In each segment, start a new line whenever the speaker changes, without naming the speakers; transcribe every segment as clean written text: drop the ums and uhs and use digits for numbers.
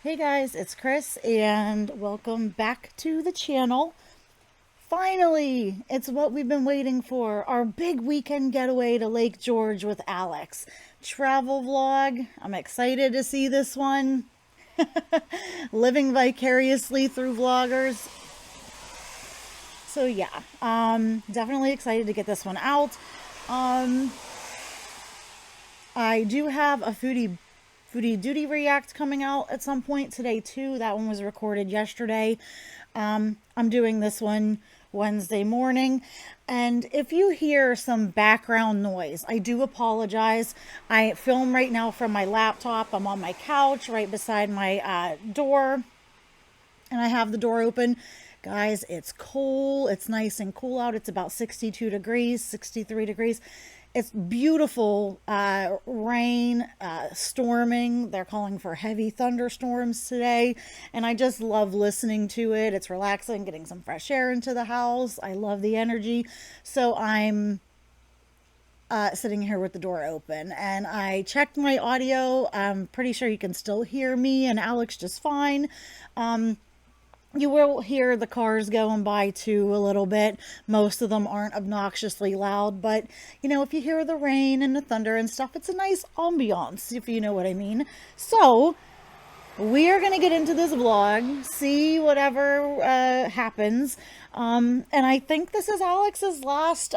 Hey guys, it's Chris and welcome back to the channel. Finally, it's what we've been waiting for. Our big weekend getaway to Lake George with Alex. Travel vlog. I'm excited to see this one. Living vicariously through vloggers. So yeah, definitely excited to get this one out. Um, I do have a Foodie Duty React coming out at some point today too. That one was recorded yesterday. I'm doing this one Wednesday morning. And if you hear some background noise, I do apologize. I film right now from my laptop. I'm on my couch right beside my door, and I have the door open. Guys, it's cool. It's nice and cool out. It's about 62 degrees, 63 degrees. It's beautiful. Rain, storming. They're calling for heavy thunderstorms today. And I just love listening to it. It's relaxing, getting some fresh air into the house. I love the energy. So I'm sitting here with the door open, and I checked my audio. I'm pretty sure you can still hear me and Alex just fine. You will hear the cars going by too a little bit. Most of them aren't obnoxiously loud, but if you hear the rain and the thunder and stuff, it's a nice ambiance, if you know what I mean. So, we are going to get into this vlog, see whatever happens. And I think this is Alex's last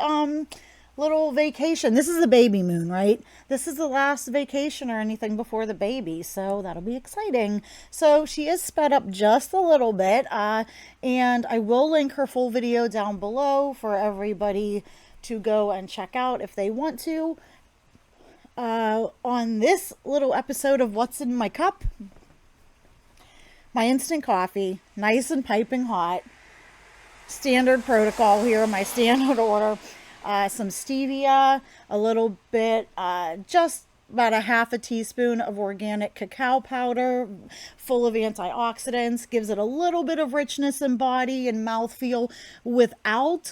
little vacation. This is a baby moon, right? This is the last vacation or anything before the baby, so that'll be exciting. So she is sped up just a little bit, and I will link her full video down below for everybody to go and check out if they want to. On this little episode of What's in My Cup, my instant coffee, nice and piping hot. Standard protocol here, my standard order. Some stevia, a little bit, just about a half a teaspoon of organic cacao powder, full of antioxidants, gives it a little bit of richness in body and mouthfeel without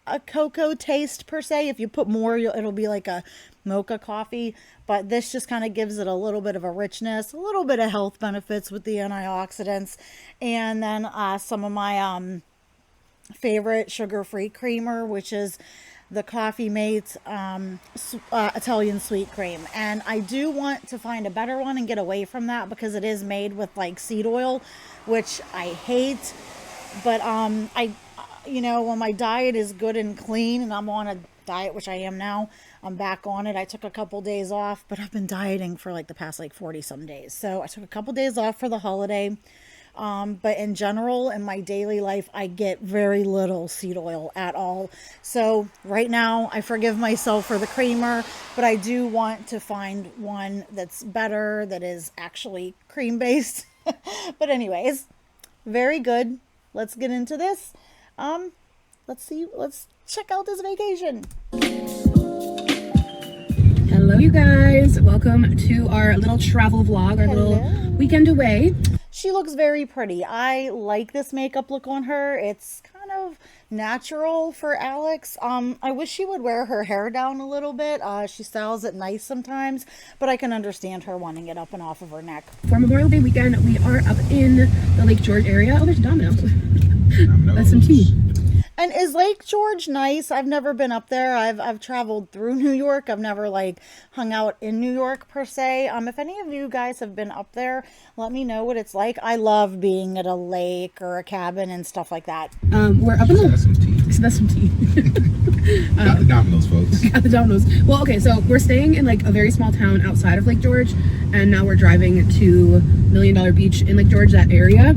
a cocoa taste per se. If you put more, it'll be like a mocha coffee, but this just kind of gives it a little bit of a richness, a little bit of health benefits with the antioxidants, and then some of my favorite sugar-free creamer, which is the Coffee Mates Italian sweet cream. And I do want to find a better one and get away from that because it is made with like seed oil, which I hate. But when my diet is good and clean and I'm on a diet, which I am now, I'm back on it. I took a couple days off, but I've been dieting for like the past 40 some days. So I took a couple days off for the holiday. But in general, in my daily life, I get very little seed oil at all. So right now, I forgive myself for the creamer, but I do want to find one that's better, that is actually cream-based. But anyways, very good. Let's get into this. Let's check out this vacation.
Hello, you guys. Welcome to our little travel vlog, our little weekend away.
She looks very pretty. I like this makeup look on her. It's kind of natural for Alex. I wish she would wear her hair down a little bit. She styles it nice sometimes, but I can understand her wanting it up and off of her neck.
For Memorial Day weekend, we are up in the Lake George area. Oh, there's Domino. That's some tea.
And is Lake George nice? I've never been up there. I've traveled through New York. I've never hung out in New York per se. If any of you guys have been up there, let me know what it's like. I love being at a lake or a cabin and stuff like that.
We're up in the.
That's some tea.
So that's some tea.
Got the Domino's, folks.
Got the Domino's. Well, okay, so we're staying in a very small town outside of Lake George, and now we're driving to Million Dollar Beach in Lake George, that area.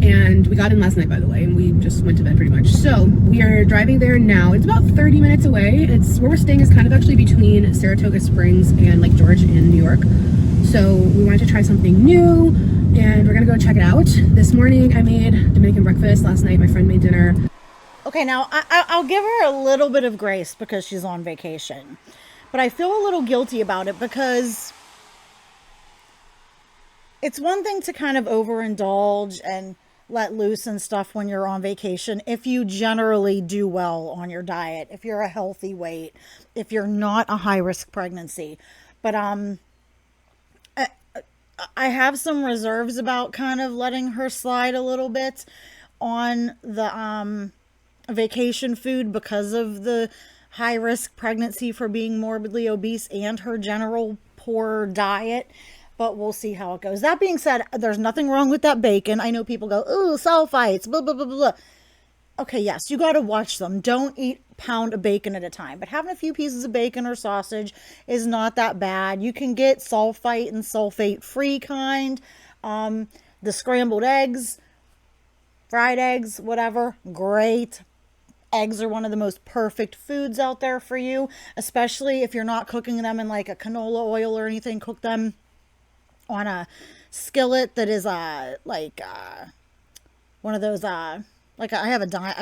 And we got in last night, by the way, and we just went to bed pretty much. So we are driving there now. It's about 30 minutes away. It's where we're staying is kind of actually between Saratoga Springs and Lake George in New York. So we wanted to try something new, and we're gonna go check it out. This morning I made Dominican breakfast. Last night my friend made dinner.
Okay, now I'll give her a little bit of grace because she's on vacation. But I feel a little guilty about it because it's one thing to kind of overindulge and let loose and stuff when you're on vacation if you generally do well on your diet, if you're a healthy weight, if you're not a high risk pregnancy. But I have some reserves about kind of letting her slide a little bit on the vacation food because of the high risk pregnancy for being morbidly obese and her general poor diet. But we'll see how it goes. That being said, there's nothing wrong with that bacon. I know people go, ooh, sulfites, blah, blah, blah, blah. Okay, yes, you got to watch them. Don't eat pound of bacon at a time. But having a few pieces of bacon or sausage is not that bad. You can get sulfite and sulfate-free kind. The scrambled eggs, fried eggs, whatever, great. Eggs are one of the most perfect foods out there for you, especially if you're not cooking them in like a canola oil or anything. Cook them on a skillet that is one of those like I have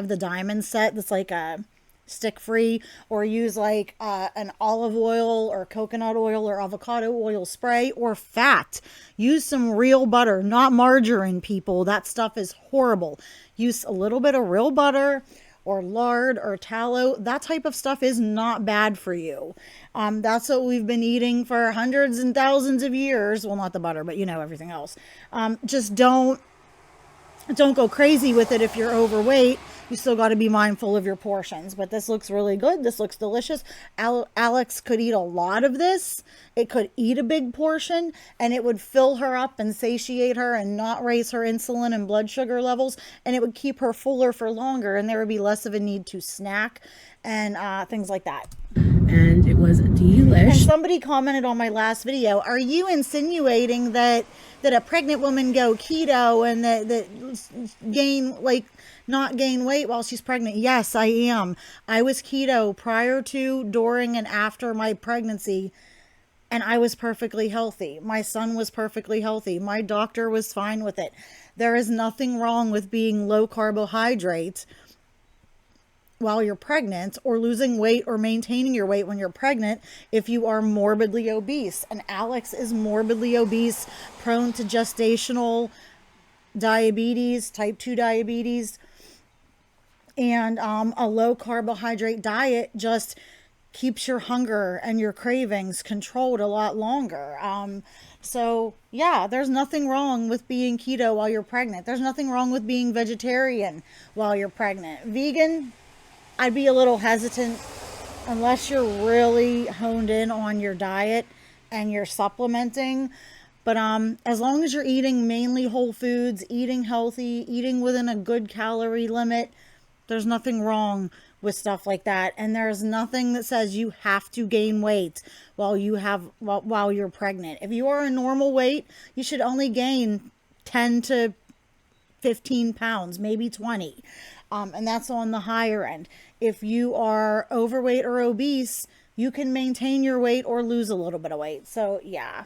the diamond set that's like a stick free, or use like an olive oil or coconut oil or avocado oil spray, or fat. Use some real butter, not margarine, people. That stuff is horrible. Use a little bit of real butter or lard or tallow. That type of stuff is not bad for you. That's what we've been eating for hundreds and thousands of years. Well, not the butter, but you know, everything else. Just don't go crazy with it if you're overweight. You still got to be mindful of your portions. But this looks really good. This looks delicious. Alex could eat a lot of this. It could eat a big portion, and it would fill her up and satiate her and not raise her insulin and blood sugar levels. And it would keep her fuller for longer, and there would be less of a need to snack and things like that.
And it was delish.
And somebody commented on my last video, are you insinuating that a pregnant woman go keto and that not gain weight while she's pregnant? Yes, I am. I was keto prior to, during, and after my pregnancy, and I was perfectly healthy. My son was perfectly healthy. My doctor was fine with it. There is nothing wrong with being low carbohydrate while you're pregnant, or losing weight or maintaining your weight when you're pregnant if you are morbidly obese. And Alex is morbidly obese, prone to gestational diabetes, type 2 diabetes, and a low carbohydrate diet just keeps your hunger and your cravings controlled a lot longer. So yeah, there's nothing wrong with being keto while you're pregnant. There's nothing wrong with being vegetarian while you're pregnant. Vegan, I'd be a little hesitant unless you're really honed in on your diet and you're supplementing. But as long as you're eating mainly whole foods, eating healthy, eating within a good calorie limit, there's nothing wrong with stuff like that. And there's nothing that says you have to gain weight while you're pregnant. If you are a normal weight, you should only gain 10 to 15 pounds, maybe 20. And that's on the higher end. If you are overweight or obese, you can maintain your weight or lose a little bit of weight. So yeah,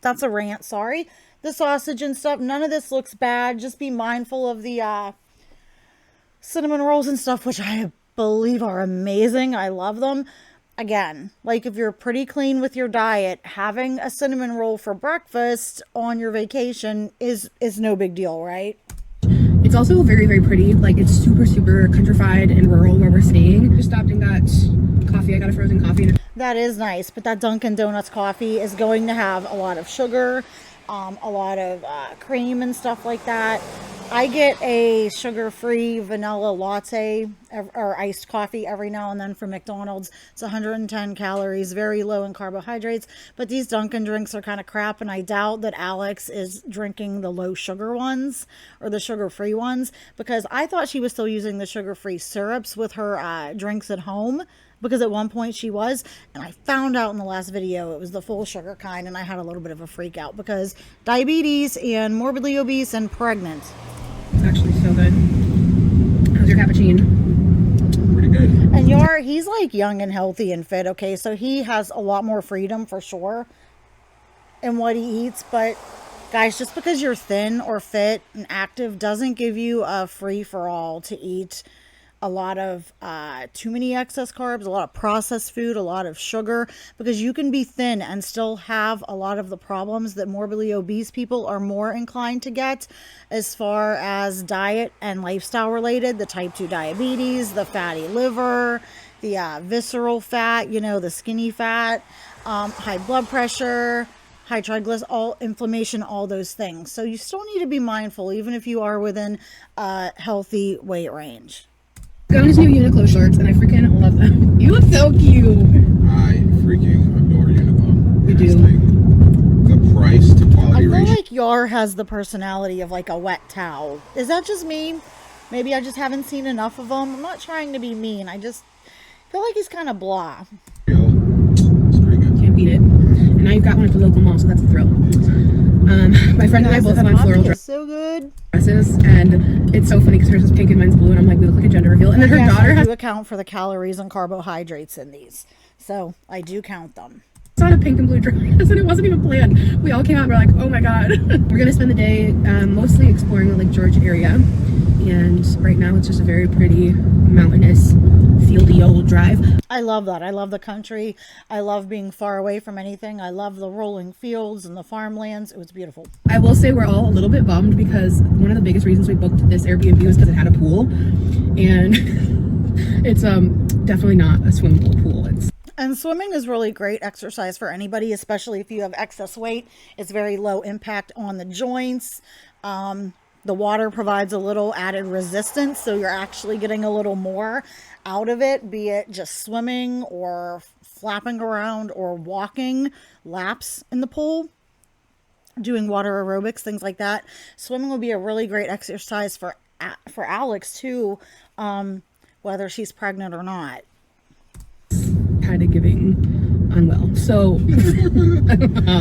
that's a rant. Sorry. The sausage and stuff, none of this looks bad. Just be mindful of the cinnamon rolls and stuff, which I believe are amazing. I love them. Again, like if you're pretty clean with your diet, having a cinnamon roll for breakfast on your vacation is no big deal, right?
It's also very, very pretty. Like, it's super, super countrified and rural where we're staying. Just stopped and got coffee. I got a frozen coffee.
That is nice, but that Dunkin' Donuts coffee is going to have a lot of sugar, a lot of cream and stuff like that. I get a sugar-free vanilla latte or iced coffee every now and then from McDonald's. It's 110 calories, very low in carbohydrates. But these Dunkin' drinks are kind of crap, and I doubt that Alex is drinking the low sugar ones or the sugar-free ones, because I thought she was still using the sugar-free syrups with her drinks at home, because at one point she was, and I found out in the last video it was the full sugar kind, and I had a little bit of a freak out because diabetes and morbidly obese and pregnant.
It's actually so good. How's your cappuccino?
Pretty good.
And he's like young and healthy and fit, okay? So he has a lot more freedom for sure in what he eats. But guys, just because you're thin or fit and active doesn't give you a free-for-all to eat a lot of too many excess carbs, a lot of processed food, a lot of sugar, because you can be thin and still have a lot of the problems that morbidly obese people are more inclined to get as far as diet and lifestyle related. The type 2 diabetes, the fatty liver, the visceral fat, the skinny fat, high blood pressure, high triglycerides, all inflammation, all those things. So you still need to be mindful, even if you are within a healthy weight range.
Got these new Uniqlo shorts, and I freaking love them. You look so cute.
I freaking adore Uniqlo.
You do.
It's like the price to
I
quality
feel
ratio.
like Yar has the personality of like a wet towel. Is that just me? Maybe I just haven't seen enough of him. I'm not trying to be mean. I just feel like he's kind of blah.
It's pretty good.
Can't beat it. And now you've got one at the local mall, so that's a thrill. My friend and I both have on floral
So good.
dresses, and it's so funny because hers is pink and mine's blue, and I'm like, we look like a gender reveal. And then her
Yes,
daughter
I
has
do account for the calories and carbohydrates in these, so I do count them.
on a pink and blue dress, and it wasn't even planned. We all came out and we're like, oh my god. We're gonna spend the day mostly exploring the Lake George area, and right now it's just a very pretty mountainous, fieldy old drive.
I love that. I love the country. I love being far away from anything. I love the rolling fields and the farmlands. It was beautiful.
I will say we're all a little bit bummed because one of the biggest reasons we booked this Airbnb was because it had a pool, and it's definitely not a swimmable pool.
And swimming is really great exercise for anybody, especially if you have excess weight. It's very low impact on the joints. The water provides a little added resistance, so you're actually getting a little more out of it, be it just swimming or flapping around or walking laps in the pool, doing water aerobics, things like that. Swimming would be a really great exercise for Alex too, whether she's pregnant or not.
Kind of giving unwell. So I don't know how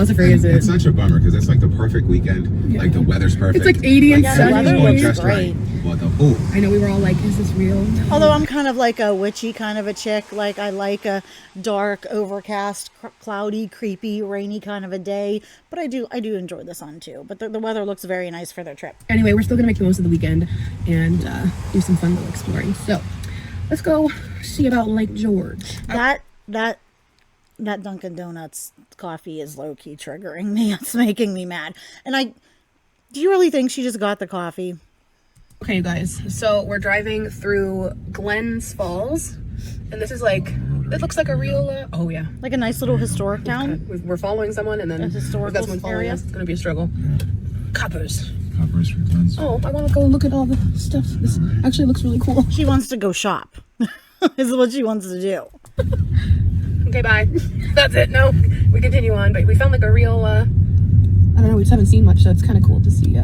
else to phrase it.
It's such a bummer because it's like the perfect weekend.
Yeah.
Like the weather's perfect.
It's like 80 and
Yeah, the weather
sunny.
looks
just
great.
right. But the pool.
I know we were all like, is this real?
Although I'm kind of like a witchy kind of a chick. Like I like a dark, overcast, cloudy, creepy, rainy kind of a day. But I do enjoy the sun too. But the weather looks very nice for their trip.
Anyway, we're still gonna make the most of the weekend and do some fun little exploring. So let's go see about Lake George.
That Dunkin' Donuts coffee is low-key triggering me. It's making me mad. And do you really think she just got the coffee?
Okay, you guys. So we're driving through Glens Falls, and this is like, it looks like a real. Oh yeah.
Like a nice little historic town?
We're following someone, and then
A historical
we've got someone following
area?
us. It's gonna be a struggle. Coppers.
Coppers for cleanse.
Oh, I want to go look at all the stuff. This actually looks really cool.
She wants to go shop. Is what she wants to do.
Okay, bye. That's it. No, we continue on, but we found like a real. I don't know. We just haven't seen much, so it's kind of cool to see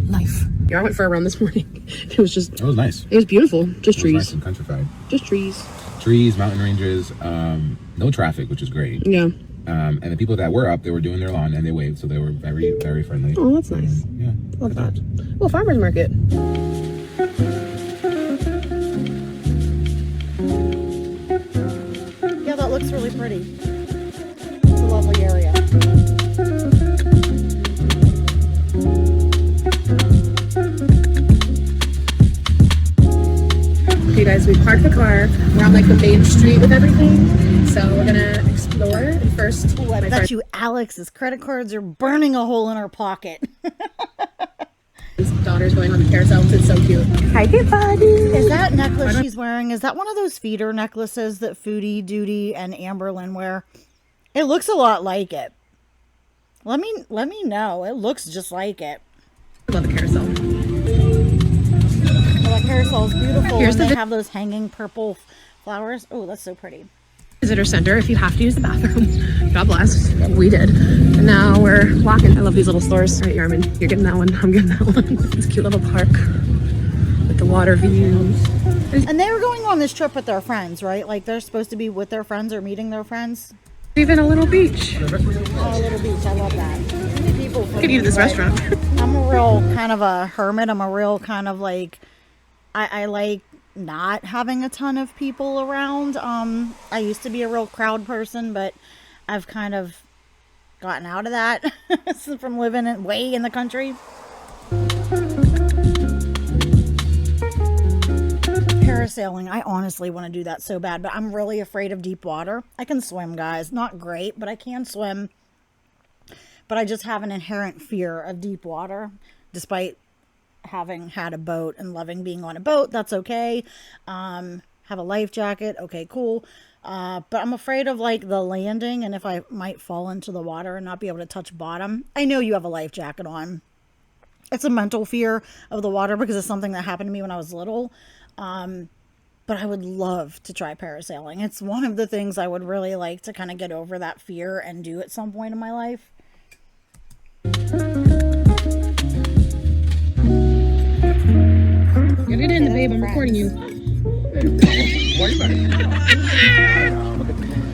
life. Yeah, I went for a run this morning. It was just.
It was nice.
It was beautiful. Just
It was
trees.
nice and countrified.
Just trees.
Trees, mountain ranges, no traffic, which is great.
Yeah.
And the people that were up, they were doing their lawn and they waved, so they were very, very friendly.
Oh, that's nice.
Yeah.
Love that. Oh, farmer's market.
Yeah, that looks really pretty. It's a lovely area.
Okay, guys, we parked the car. We're on like the main street with everything, so we're gonna explore. And first,
Ooh, I bet you Alex's credit cards are burning a hole in her pocket.
his daughter's going on the carousel. It's so cute. Hi, cute buddy.
Is that necklace she's wearing, is that one of those feeder necklaces that Foodie, Duty, and Amberlyn wear? It looks a lot like it. Let me know. It looks just like it.
I love the carousel.
Well, that carousel is beautiful.
Here's
and
the
they have those hanging purple flowers. Oh, that's so pretty.
Visitor center if you have to use the bathroom. God bless. We did. And now we're walking. I love these little stores. All right, Yarmin, you're getting that one. I'm getting that one. This cute little park with the water views.
And they were going on this trip with their friends, right? Like they're supposed to be with their friends or meeting their friends.
Even a little beach.
Oh, a little beach. I love that. Too many people.
Could eat at this restaurant.
I'm a real kind of a hermit. I'm a real kind of like, I like not having a ton of people around. I used to be a real crowd person, but I've kind of gotten out of that from living way in the country. Parasailing, I honestly want to do that so bad, but I'm really afraid of deep water. I can swim, guys. Not great, but I can swim. But I just have an inherent fear of deep water, despite having had a boat and loving being on a boat. That's okay. Have a life jacket. Okay, cool. But I'm afraid of like the landing and if I might fall into the water and not be able to touch bottom. I know you have a life jacket on. It's a mental fear of the water because it's something that happened to me when I was little. But I would love to try parasailing. It's one of the things I would really like to kind of get over that fear and do at some point in my life.
Get it in, babe. I'm recording you.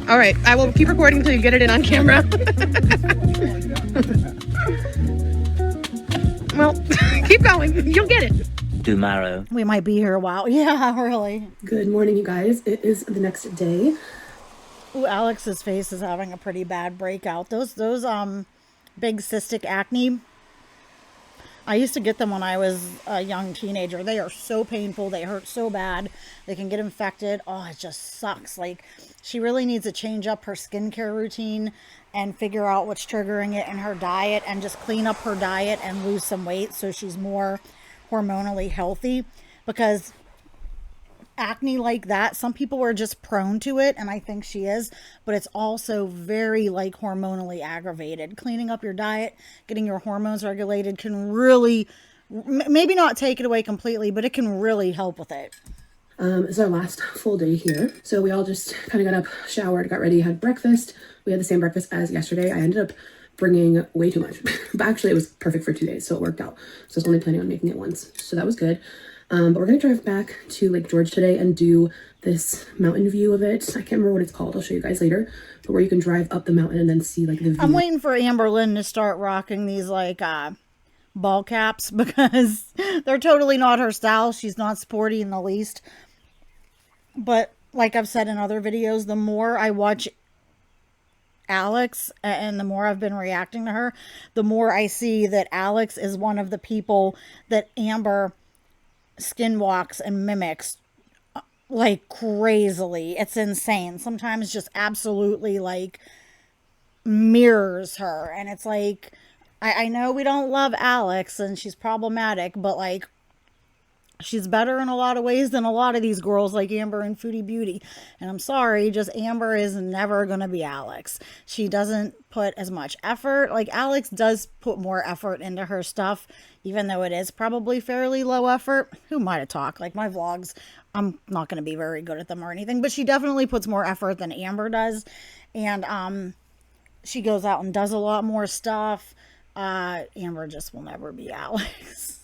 All right, I will keep recording until you get it in on camera. Well, keep going. You'll get it.
Tomorrow.
We might be here a while. Yeah, really.
Good morning, you guys. It is the next day.
Ooh, Alex's face is having a pretty bad breakout. Those big cystic acne. I used to get them when I was a young teenager. They are so painful. They hurt so bad. They can get infected. Oh, it just sucks. Like, she really needs to change up her skincare routine and figure out what's triggering it in her diet and just clean up her diet and lose some weight so she's more hormonally healthy, because acne like that, some people are just prone to it, and I think she is, but it's also very like hormonally aggravated. Cleaning up your diet, getting your hormones regulated can really, maybe not take it away completely, but it can really help with it.
It's our last full day here. So we all just kind of got up, showered, got ready, had breakfast. We had the same breakfast as yesterday. I ended up bringing way too much, but actually it was perfect for 2 days, so it worked out. So I was only planning on making it once, so that was good. But we're gonna drive back to Lake George today and do this mountain view of it. I can't remember what it's called. I'll show you guys later. But where you can drive up the mountain and then see like the view.
I'm waiting for Amber Lynn to start rocking these like ball caps because they're totally not her style. She's not sporty in the least. But like I've said in other videos, the more I watch Alex and the more I've been reacting to her, the more I see that Alex is one of the people that Amber skinwalks and mimics like crazily. It's insane. Sometimes just absolutely like mirrors her. And it's like, I know we don't love Alex and she's problematic, but like she's better in a lot of ways than a lot of these girls like Amber and Foodie Beauty. And I'm sorry, just Amber is never going to be Alex. She doesn't put as much effort. Like Alex does put more effort into her stuff, even though it is probably fairly low effort. Who might have talked? Like my vlogs, I'm not going to be very good at them or anything, but she definitely puts more effort than Amber does. And she goes out and does a lot more stuff. Amber just will never be Alex.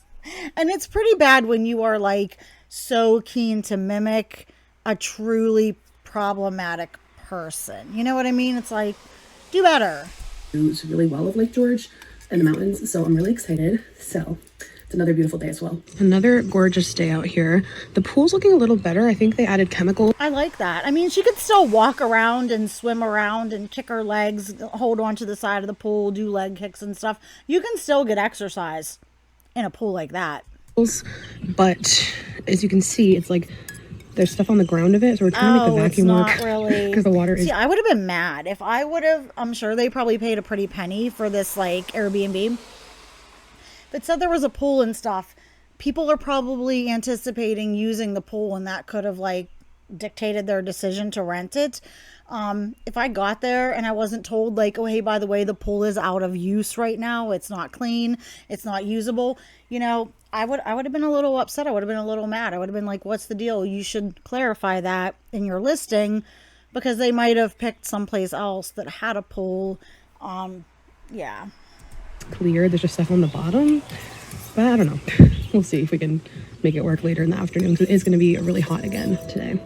And it's pretty bad when you are like so keen to mimic a truly problematic person. You know what I mean? It's like, do better.
It's really well of Lake George and the mountains, so I'm really excited. So it's another beautiful day as well. Another gorgeous day out here. The pool's looking a little better. I think they added chemicals.
I like that. I mean, she could still walk around and swim around and kick her legs, hold on to the side of the pool, do leg kicks and stuff. You can still get exercise in a pool like that.
But as you can see, it's like there's stuff on the ground of it, so we're trying to make the vacuum work.
Really,
because the water is.
See, I would have been mad if I would have. I'm sure they probably paid a pretty penny for this like Airbnb. If it said there was a pool and stuff, people are probably anticipating using the pool, and that could have like dictated their decision to rent it. If I got there and I wasn't told like, oh, hey, by the way, the pool is out of use right now. It's not clean. It's not usable. You know, I would have been a little upset. I would have been a little mad. I would have been like, what's the deal? You should clarify that in your listing, because they might have picked someplace else that had a pool. Yeah.
Clear. There's just stuff on the bottom, but I don't know. We'll see if we can make it work later in the afternoon, because it is going to be really hot again today.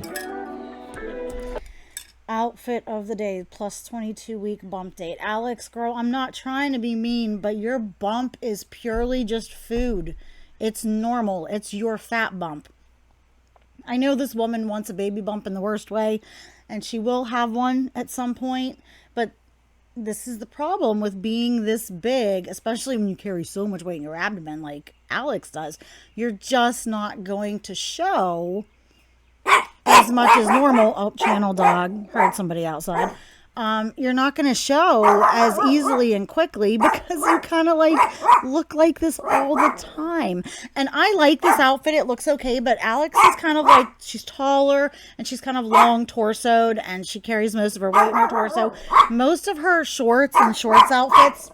Outfit of the day, plus 22 week bump date. Alex, girl, I'm not trying to be mean, but your bump is purely just food. It's normal. It's your fat bump. I know this woman wants a baby bump in the worst way, and she will have one at some point, but this is the problem with being this big, especially when you carry so much weight in your abdomen like Alex does. You're just not going to show as much as normal. Oh, channel dog. Heard somebody outside. you're not going to show as easily and quickly because you kind of like look like this all the time. And I like this outfit. It looks okay, but Alex is kind of like, she's taller and she's kind of long torsoed and she carries most of her weight in her torso. Most of her shorts and shorts outfits,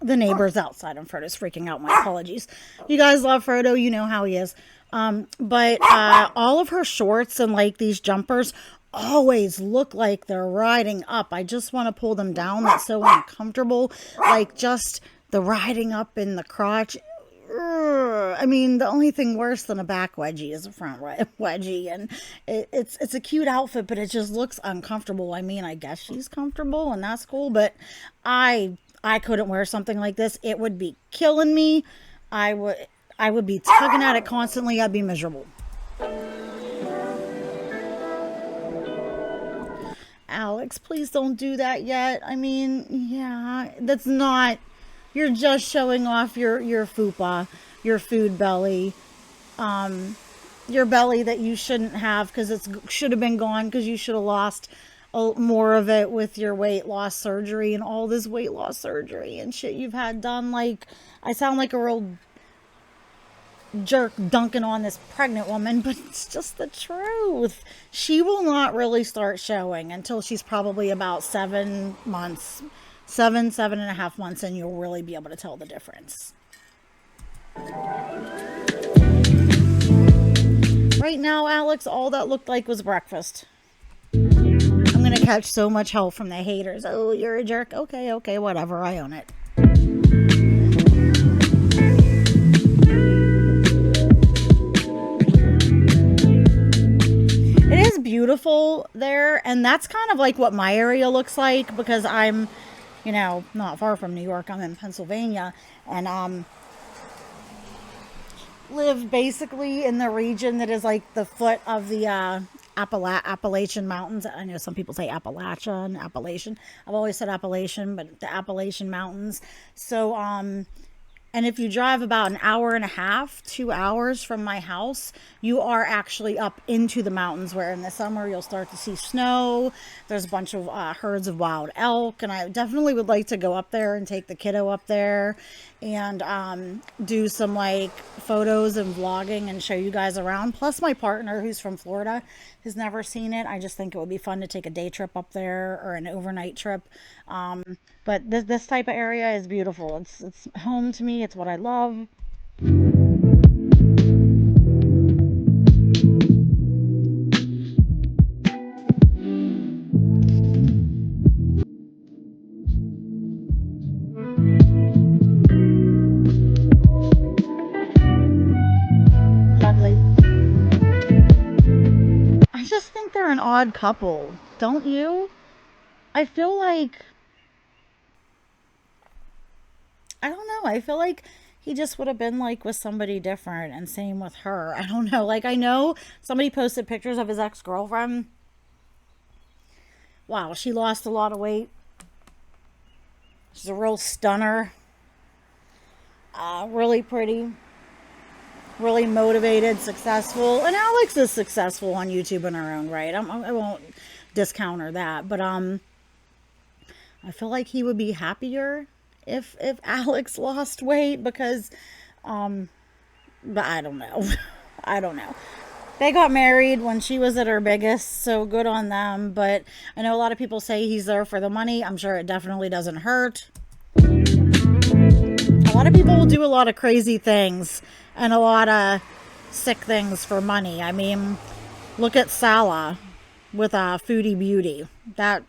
the neighbors outside, and Frodo's freaking out. My apologies. You guys love Frodo. You know how he is. But all of her shorts and like these jumpers always look like they're riding up. I just want to pull them down. That's so uncomfortable. Like just the riding up in the crotch. I mean, the only thing worse than a back wedgie is a front wedgie, and it's a cute outfit, but it just looks uncomfortable. I mean, I guess she's comfortable, and that's cool, but I couldn't wear something like this. It would be killing me. I would be tugging at it constantly. I'd be miserable. Alex, please don't do that yet. I mean, yeah, that's not, you're just showing off your fupa, your food belly, your belly that you shouldn't have because it should have been gone because you should have lost more of it with your weight loss surgery and all this weight loss surgery and shit you've had done. Like, I sound like a real jerk dunking on this pregnant woman, but it's just the truth. She will not really start showing until she's probably about 7 months, 7.5 months, and you'll really be able to tell the difference. Right now, Alex, all that looked like was breakfast. I'm gonna catch so much hell from the haters. Oh, you're a jerk. Okay, whatever, I own it. It is beautiful there, and that's kind of like what my area looks like because I'm, you know, not far from New York. I'm in Pennsylvania, and live basically in the region that is like the foot of the Appalachian Mountains. I know some people say Appalachian. I've always said Appalachian, but the Appalachian Mountains. So, and if you drive about an hour and a half, 2 hours from my house, you are actually up into the mountains where in the summer you'll start to see snow. There's a bunch of herds of wild elk, and I definitely would like to go up there and take the kiddo up there and do some like photos and vlogging and show you guys around. Plus my partner, who's from Florida, has never seen it. I just think it would be fun to take a day trip up there or an overnight trip. But this type of area is beautiful. It's home to me. It's what I love. Lovely. I just think they're an odd couple, don't you? I feel like, I don't know. I feel like he just would have been like with somebody different, and same with her. I don't know. Like, I know somebody posted pictures of his ex-girlfriend. Wow, she lost a lot of weight. She's a real stunner. Really pretty. Really motivated, successful. And Alex is successful on YouTube in her own right. I won't discount her that. But I feel like he would be happier if Alex lost weight because, but I don't know. I don't know. They got married when she was at her biggest, so good on them. But I know a lot of people say he's there for the money. I'm sure it definitely doesn't hurt. A lot of people will do a lot of crazy things and a lot of sick things for money. I mean, look at Salah with Foodie Beauty. That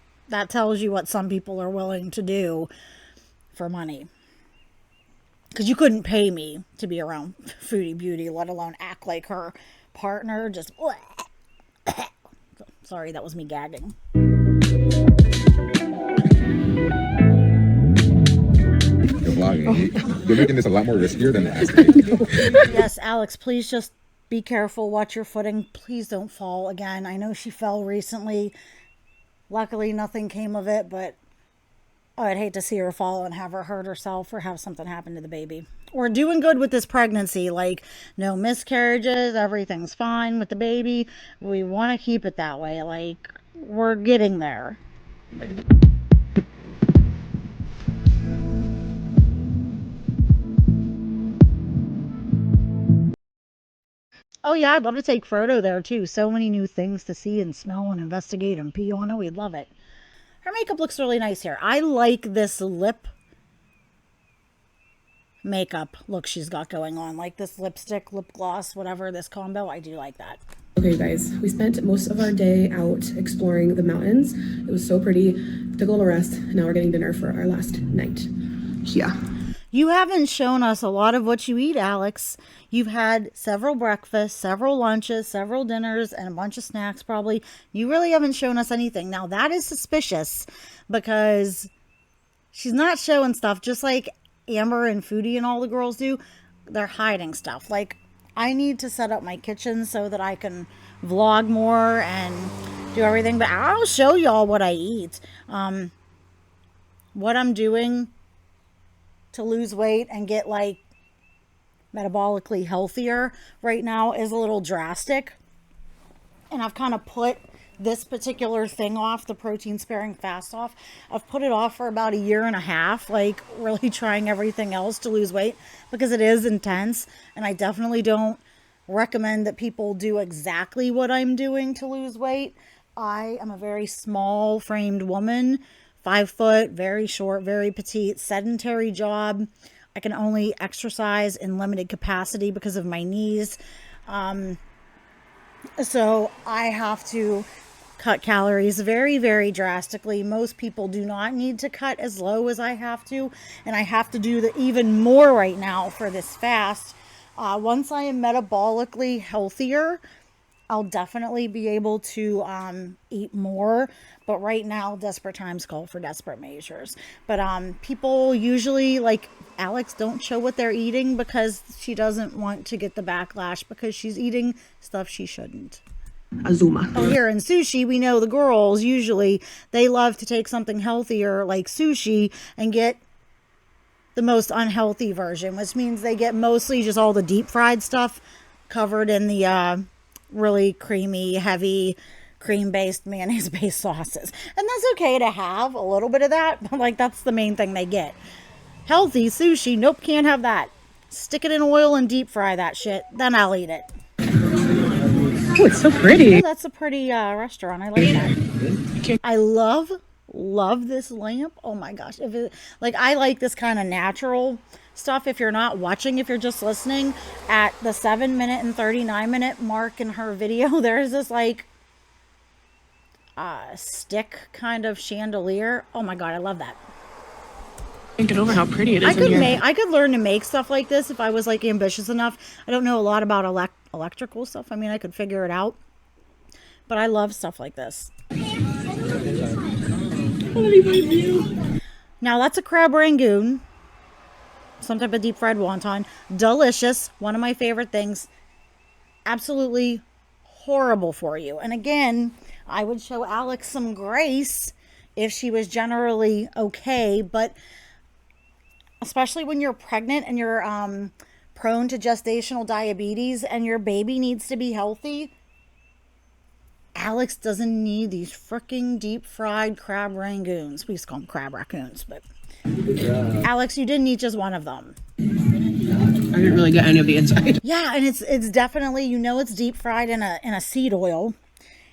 tells you what some people are willing to do for money. Because you couldn't pay me to be around Foodie Beauty, let alone act like her partner. Just sorry, that was me gagging.
You're vlogging. You're making this a lot more riskier than that.
Yes, Alex, please just be careful. Watch your footing. Please don't fall again. I know she fell recently. Luckily, nothing came of it, but I'd hate to see her fall and have her hurt herself or have something happen to the baby. We're doing good with this pregnancy. Like, no miscarriages. Everything's fine with the baby. We want to keep it that way. Like, we're getting there. Oh yeah, I'd love to take photo there too. So many new things to see and smell and investigate and pee on. Oh, we'd love it. Her makeup looks really nice here. I like this lip makeup look she's got going on. Like this lipstick, lip gloss, whatever, this combo. I do like that.
Okay guys, we spent most of our day out exploring the mountains. It was so pretty. Took a little rest. Now we're getting dinner for our last night. Yeah.
You haven't shown us a lot of what you eat, Alex. You've had several breakfasts, several lunches, several dinners, and a bunch of snacks probably. You really haven't shown us anything. Now that is suspicious because she's not showing stuff just like Amber and Foodie and all the girls do. They're hiding stuff. Like, I need to set up my kitchen so that I can vlog more and do everything, but I'll show y'all what I eat. What I'm doing to lose weight and get like metabolically healthier right now is a little drastic, and I've kind of put this particular thing off, the protein sparing fast off. I've put it off for about 1.5 years, like really trying everything else to lose weight because it is intense, and I definitely don't recommend that people do exactly what I'm doing to lose weight. I am a very small framed woman, 5 foot, very short, very petite, sedentary job. I can only exercise in limited capacity because of my knees. So I have to cut calories very, very drastically. Most people do not need to cut as low as I have to. And I have to do even more right now for this fast. Once I am metabolically healthier, I'll definitely be able to eat more. But right now, desperate times call for desperate measures. But people usually, like Alex, don't show what they're eating because she doesn't want to get the backlash because she's eating stuff she shouldn't.
Azuma.
Oh, here in sushi, we know the girls usually, they love to take something healthier like sushi and get the most unhealthy version, which means they get mostly just all the deep fried stuff covered in the really creamy, heavy, cream-based, mayonnaise-based sauces. And that's okay to have a little bit of that, but like that's the main thing they get. Healthy sushi, nope, can't have that. Stick it in oil and deep fry that shit, then I'll eat it.
Oh, it's so pretty.
Oh, that's a pretty restaurant. I like that. I love this lamp. Oh my gosh. I like this kind of natural stuff. If you're not watching, if you're just listening, at the 7-minute and 39-minute mark in her video, there's this like stick kind of chandelier. Oh my god, I love that.
Can't get over how pretty it is.
I could learn to make stuff like this if I was like ambitious enough. I don't know a lot about electrical stuff. I mean, I could figure it out, but I love stuff like this. Now that's a crab rangoon, some type of deep fried wonton. Delicious. One of my favorite things. Absolutely horrible for you. And again, I would show Alex some grace if she was generally okay, but especially when you're pregnant and you're prone to gestational diabetes and your baby needs to be healthy, Alex doesn't need these freaking deep fried crab rangoons. We used to call them crab raccoons, but Alex, you didn't eat just one of them.
I didn't really get any of the inside.
Yeah, and it's definitely, you know, it's deep fried in a seed oil,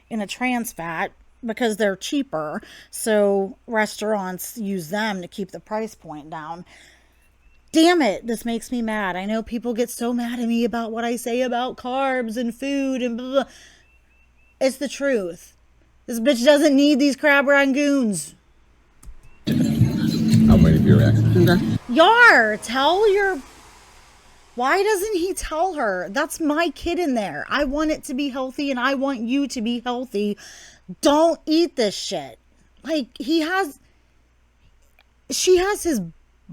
in a trans fat, because they're cheaper. So restaurants use them to keep the price point down. Damn it, this makes me mad. I know people get so mad at me about what I say about carbs and food and blah, blah. It's the truth. This bitch doesn't need these crab rangoons.
I'm waiting for your reaction.
Okay.
Yar, tell your... Why doesn't he tell her? That's my kid in there. I want it to be healthy and I want you to be healthy. Don't eat this shit. Like, she has his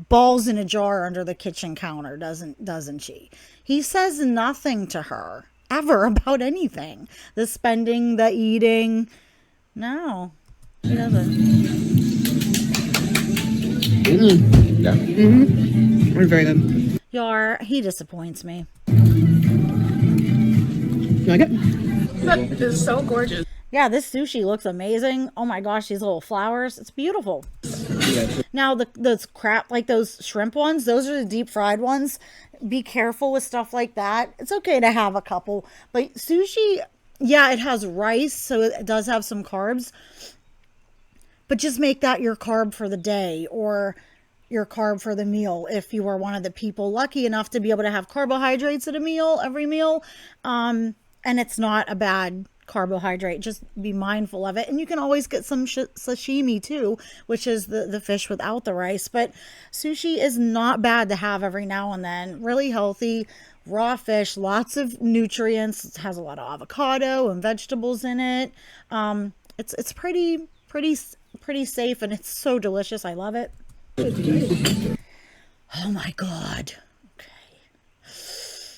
balls in a jar under the kitchen counter, doesn't she? He says nothing to her ever about anything. The spending, the eating. No, he doesn't.
Yeah.
Mm-hmm. We're very good.
He disappoints me.
You like it? That is so gorgeous.
Yeah, this sushi looks amazing. Oh my gosh, these little flowers. It's beautiful. Now, those crap, like those shrimp ones, those are the deep fried ones. Be careful with stuff like that. It's okay to have a couple. But sushi, yeah, it has rice, so it does have some carbs. But just make that your carb for the day or your carb for the meal if you are one of the people lucky enough to be able to have carbohydrates at a meal, every meal. And it's not a bad carbohydrate. Just be mindful of it. And you can always get some sashimi too, which is the fish without the rice. But sushi is not bad to have every now and then. Really healthy, raw fish, lots of nutrients. It has a lot of avocado and vegetables in it. It's pretty safe, and it's so delicious. I love it. Oh my God. Okay.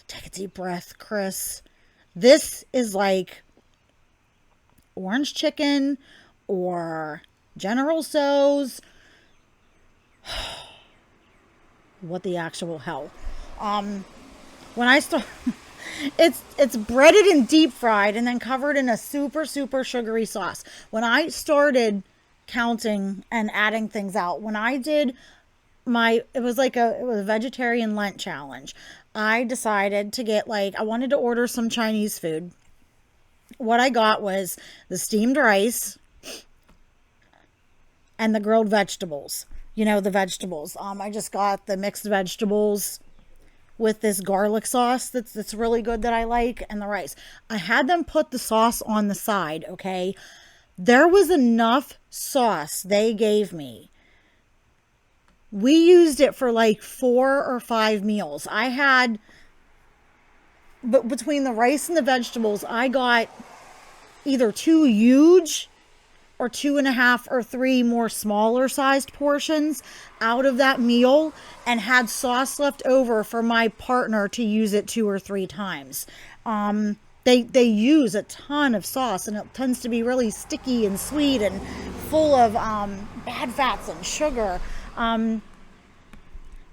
Take a deep breath, Chris. This is like orange chicken or General Tso's. What the actual hell? When I start, it's breaded and deep fried and then covered in a super sugary sauce. When I started counting and adding things out, when I did it was a vegetarian Lent challenge. I decided to get I wanted to order some Chinese food. What I got was the steamed rice and the grilled vegetables. You know, the vegetables. I just got the mixed vegetables with this garlic sauce that's really good that I like, and the rice. I had them put the sauce on the side, okay? There was enough sauce they gave me. We used it for 4 or 5 meals. But between the rice and the vegetables, I got either 2 huge or 2.5 or 3 more smaller sized portions out of that meal, and had sauce left over for my partner to use it 2 or 3 times. They use a ton of sauce, and it tends to be really sticky and sweet and full of bad fats and sugar. Yeah,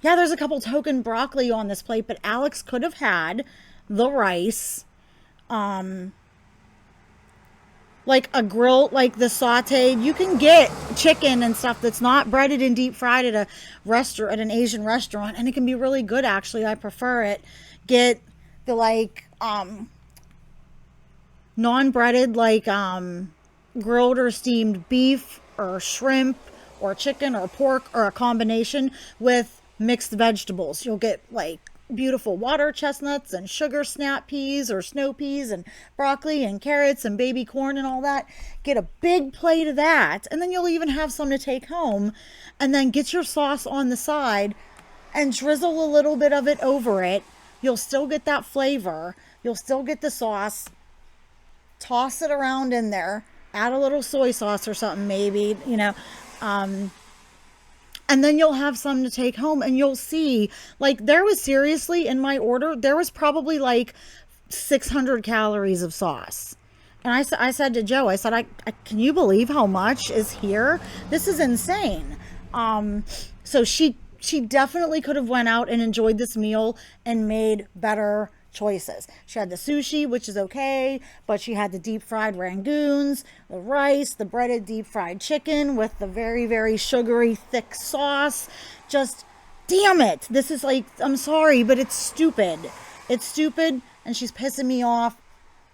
there's a couple token broccoli on this plate, but Alex could have had the rice, a grill, the sauteed. You can get chicken and stuff that's not breaded and deep fried at an Asian restaurant, and it can be really good, actually. I prefer it. Get the non-breaded, grilled or steamed beef or shrimp or chicken or pork, or a combination with mixed vegetables. You'll get beautiful water chestnuts and sugar snap peas or snow peas and broccoli and carrots and baby corn and all that. Get a big plate of that, and then you'll even have some to take home, and then get your sauce on the side and drizzle a little bit of it over it. You'll still get that flavor. You'll still get the sauce. Toss it around in there. Add a little soy sauce or something, maybe, and then you'll have some to take home, and you'll see, there was seriously, in my order, there was probably 600 calories of sauce. And I said to Joe, I said, can you believe how much is here? This is insane. So she definitely could have went out and enjoyed this meal and made better choices. She had the sushi, which is okay, but she had the deep fried rangoons, the rice, the breaded deep fried chicken with the very, very sugary thick sauce. Just, damn it. This is I'm sorry, but it's stupid. It's stupid, and she's pissing me off.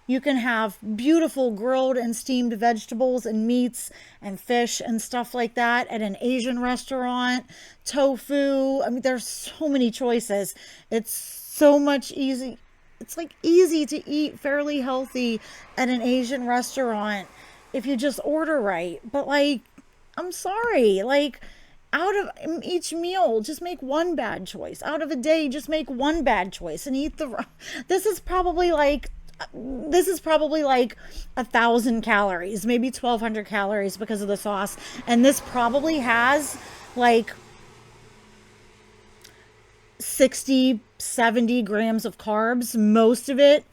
You can have beautiful grilled and steamed vegetables and meats and fish and stuff like that at an Asian restaurant. Tofu. I mean, there's so many choices. It's so much easy. It's easy to eat fairly healthy at an Asian restaurant if you just order right. But I'm sorry, out of each meal, just make one bad choice. Out of a day, just make one bad choice and eat this is probably 1,000 calories, maybe 1,200 calories because of the sauce. And this probably has 60, 70 grams of carbs. Most of it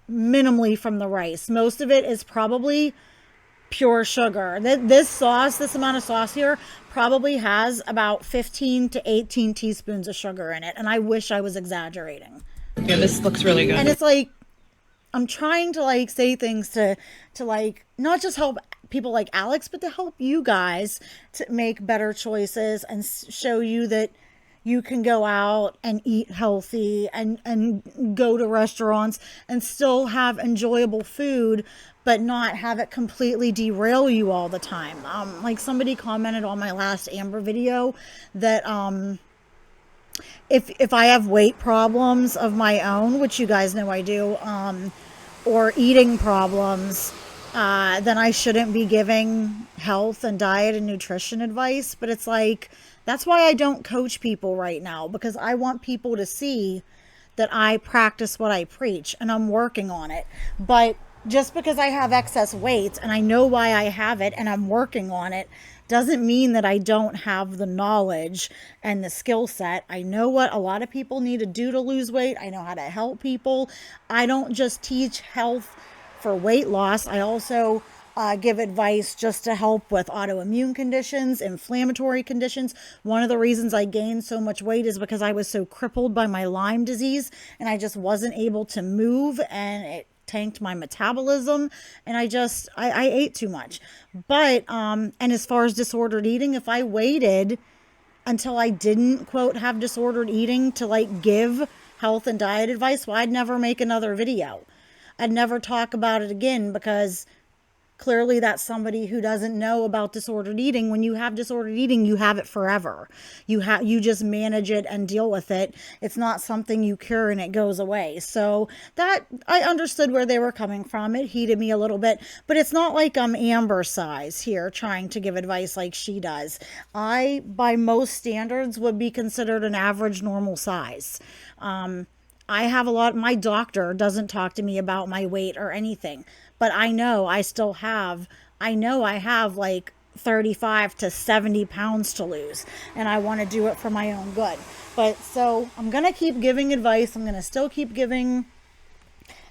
minimally from the rice. Most of it is probably pure sugar. This amount of sauce here probably has about 15 to 18 teaspoons of sugar in it. And I wish I was exaggerating.
Yeah, this looks really good.
And it's I'm trying to like say things to like not just help people like Alex, but to help you guys to make better choices and show you that you can go out and eat healthy and go to restaurants and still have enjoyable food, but not have it completely derail you all the time. Like somebody commented on my last Amber video that if I have weight problems of my own, which you guys know I do, or eating problems, then I shouldn't be giving health and diet and nutrition advice. But it's like, that's why I don't coach people right now, because I want people to see that I practice what I preach and I'm working on it. But just because I have excess weight and I know why I have it and I'm working on it doesn't mean that I don't have the knowledge and the skill set. I know what a lot of people need to do to lose weight. I know how to help people. I don't just teach health for weight loss. I also give advice just to help with autoimmune conditions, inflammatory conditions. One of the reasons I gained so much weight is because I was so crippled by my Lyme disease and I just wasn't able to move, and it tanked my metabolism, and I ate too much. But and as far as disordered eating, if I waited until I didn't quote have disordered eating to like give health and diet advice, well, I'd never make another video. I'd never talk about it again, because clearly that's somebody who doesn't know about disordered eating. When you have disordered eating, you have it forever. You just manage it and deal with it. It's not something you cure and it goes away. So that, I understood where they were coming from. It heated me a little bit, but it's not like I'm Amber size here trying to give advice like she does. I, by most standards, would be considered an average normal size. I have my doctor doesn't talk to me about my weight or anything, but I know I have like 35 to 70 pounds to lose, and I want to do it for my own good. But so I'm going to keep giving advice. I'm going to still keep giving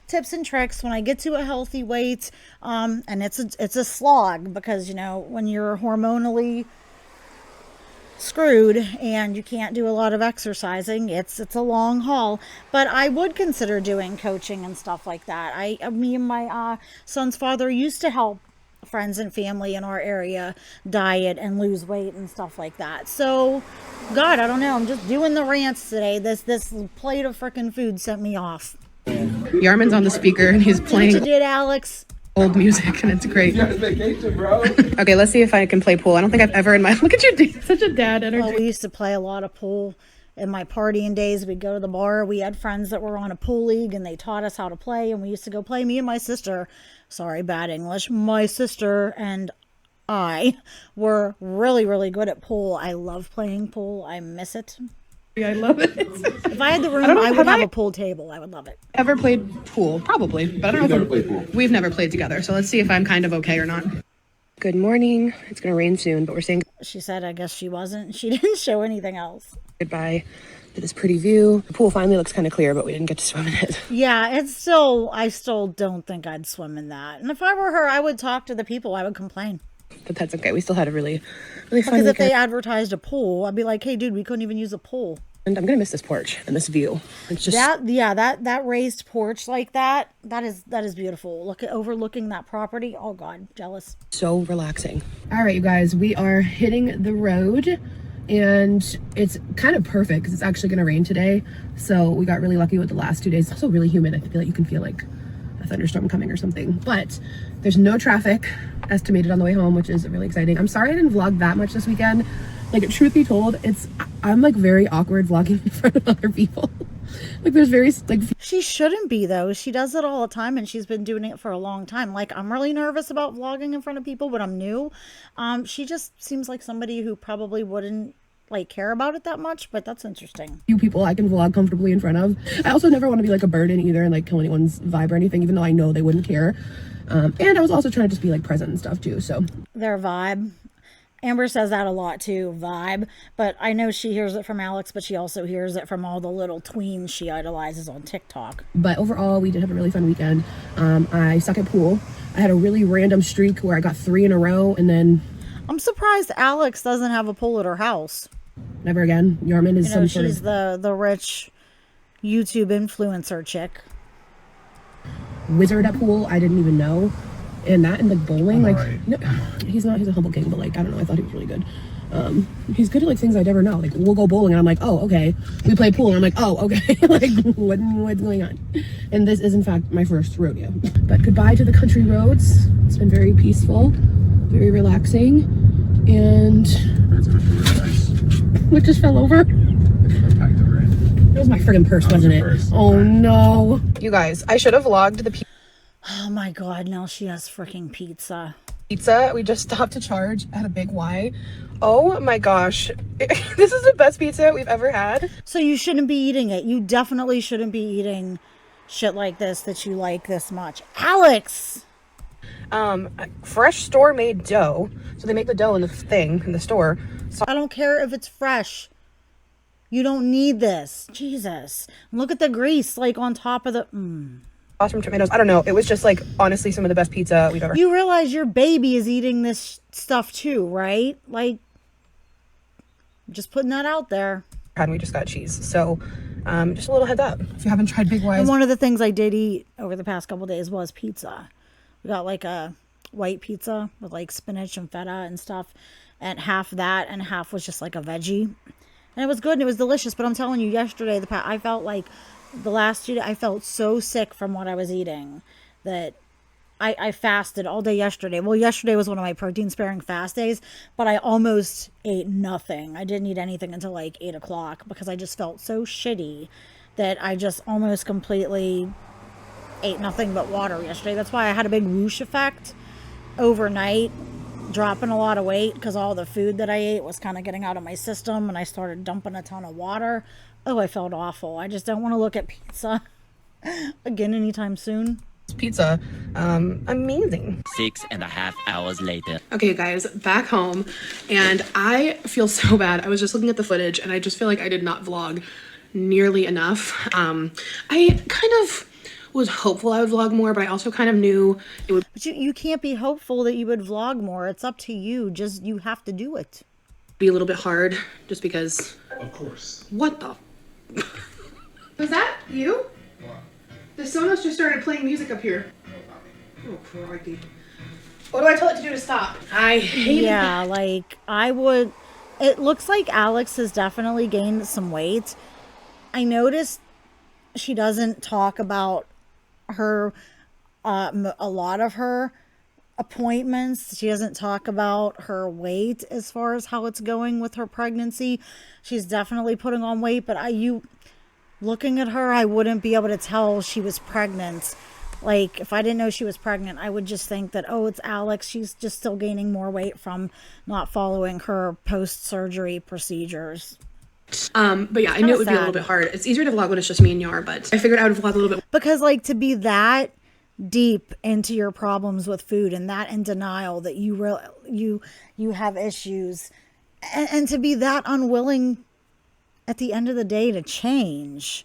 tips and tricks when I get to a healthy weight. And it's a slog, because, you know, when you're hormonally screwed and you can't do a lot of exercising, it's a long haul. But I would consider doing coaching and stuff like that. Me and my son's father used to help friends and family in our area diet and lose weight and stuff like that. So God, I don't know, I'm just doing the rants today. This plate of freaking food sent me off.
Yarman's on the speaker and he's playing
What you did, Alex?
old music, and it's great.
You're on vacation, bro.
Okay, let's see if I can play pool. I don't think I've ever in my look at you, such a dad energy.
Well, we used to play a lot of pool in my partying days. We'd go to the bar. We had friends that were on a pool league, and they taught us how to play, and we used to go play. Me and my sister, sorry, bad English, my sister and I were really, really good at pool. I love playing pool. I miss it.
I love it.
If I had the room, I would have a pool table. I would love it.
Ever played pool? Probably, but I don't know.
Never played pool.
We've never played together, so let's see if I'm kind of okay or not. Good morning. It's gonna rain soon, but we're saying
She said, I guess she wasn't. She didn't show anything else.
goodbye to this pretty view. The pool finally looks kind of clear, but we didn't get to swim in it.
Yeah, I still don't think I'd swim in that. And if I were her, I would talk to the people. I would complain.
But that's okay. We still had a really fun
Because if
weekend.
they advertised a pool, I'd be like, hey, dude, we couldn't even use a pool.
And I'm gonna miss this porch and this view. It's just
that raised porch like that is beautiful. Overlooking that property. Oh God, jealous.
so relaxing. All right, you guys, we are hitting the road, and it's kind of perfect because it's actually gonna rain today. So we got really lucky with the last 2 days. It's also really humid. I feel like you can feel like a thunderstorm coming or something. But there's no traffic estimated on the way home, which is really exciting. I'm sorry I didn't vlog that much this weekend. Like, truth be told, I'm like very awkward vlogging in front of other people. Like, there's very like
She shouldn't be though. She does it all the time, and she's been doing it for a long time. Like, I'm really nervous about vlogging in front of people, but I'm new. She just seems like somebody who probably wouldn't like care about it that much, but that's interesting.
few people I can vlog comfortably in front of. I also never want to be like a burden either and like kill anyone's vibe or anything, even though I know they wouldn't care. And I was also trying to just be like present and stuff too. So
Their vibe. Amber says that a lot too, vibe. But I know she hears it from Alex, but she also hears it from all the little tweens she idolizes on TikTok.
but overall, we did have a really fun weekend. I suck at pool. I had a really random streak where I got 3 in a row, and then
I'm surprised Alex doesn't have a pool at her house.
never again. Yarman is
You know,
some sort
she's
of
the rich YouTube influencer chick.
wizard at pool. I didn't even know. And that and like bowling, like
right.
no, he's a humble king, but like I don't know, I thought he was really good. He's good at like things I never know. Like we'll go bowling and I'm like, oh okay. We play pool and I'm like, oh okay. Like what's going on? And this is in fact my first rodeo. But goodbye to the country roads. It's been very peaceful, very relaxing, and
That's gonna be really nice.
what just fell over?
It's packed over it.
It was my friggin' purse, wasn't it?
Purse.
Oh no. You guys, I should have vlogged the
Oh my God, now she has freaking pizza.
pizza. We just stopped to charge at a Big Y. Oh my gosh. This is the best pizza we've ever had.
So you shouldn't be eating it. You definitely shouldn't be eating shit like this that you like this much. Alex!
Fresh store made dough. So they make the dough in the store. So
I don't care if it's fresh. You don't need this. Jesus. Look at the grease like on top of the...
sauce from tomatoes. I don't know. It was just like honestly some of the best pizza we've ever had.
You realize your baby is eating this stuff too, right? Like, just putting that out there.
And we just got cheese. So just a little heads up. If you haven't tried Big Y's.
And one of the things I did eat over the past couple days was pizza. We got like a white pizza with like spinach and feta and stuff. And half that and half was just like a veggie. And it was good and it was delicious. But I'm telling you, yesterday, I felt like the last 2 days, I felt so sick from what I was eating that I fasted all day yesterday. Well, yesterday was one of my protein sparing fast days, but I almost ate nothing. I didn't eat anything until like 8 o'clock because I just felt so shitty that I just almost completely ate nothing but water yesterday. That's why I had a big whoosh effect overnight, dropping a lot of weight because all the food that I ate was kind of getting out of my system and I started dumping a ton of water. Oh, I felt awful. I just don't want to look at pizza again anytime soon.
Pizza. Amazing.
6.5 hours later.
Okay, guys, back home, and I feel so bad. I was just looking at the footage, and I just feel like I did not vlog nearly enough. I kind of was hopeful I would vlog more, but I also kind of knew it would
But you can't be hopeful that you would vlog more. It's up to you. Just, you have to do it.
be a little bit hard, just because.
Of course.
What the? Was that you?
What?
The Sonos just started playing music up here. Oh, crikey. What do I tell it to do to stop? I hate
Yeah, like it looks like Alex has definitely gained some weight. I noticed she doesn't talk about her, a lot of her appointments. She doesn't talk about her weight as far as how it's going with her pregnancy. She's definitely putting on weight, but looking at her, I wouldn't be able to tell she was pregnant. Like, if I didn't know she was pregnant, I would just think that, oh, it's Alex. She's just still gaining more weight from not following her post-surgery procedures.
But yeah, I knew it would be a little bit hard. It's easier to vlog when it's just me and Yar, but I figured I would vlog a little bit.
Because, like, to be that deep into your problems with food and that in denial that you have issues, and to be that unwilling at the end of the day to change,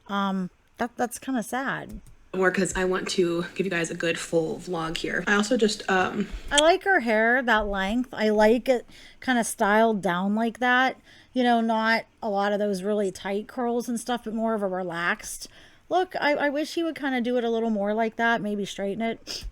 that's kind of sad.
More because I want to give you guys a good full vlog here. I also just
I like her hair that length. I like it kind of styled down like that, you know, not a lot of those really tight curls and stuff, but more of a relaxed look. I wish he would kind of do it a little more like that, maybe straighten it.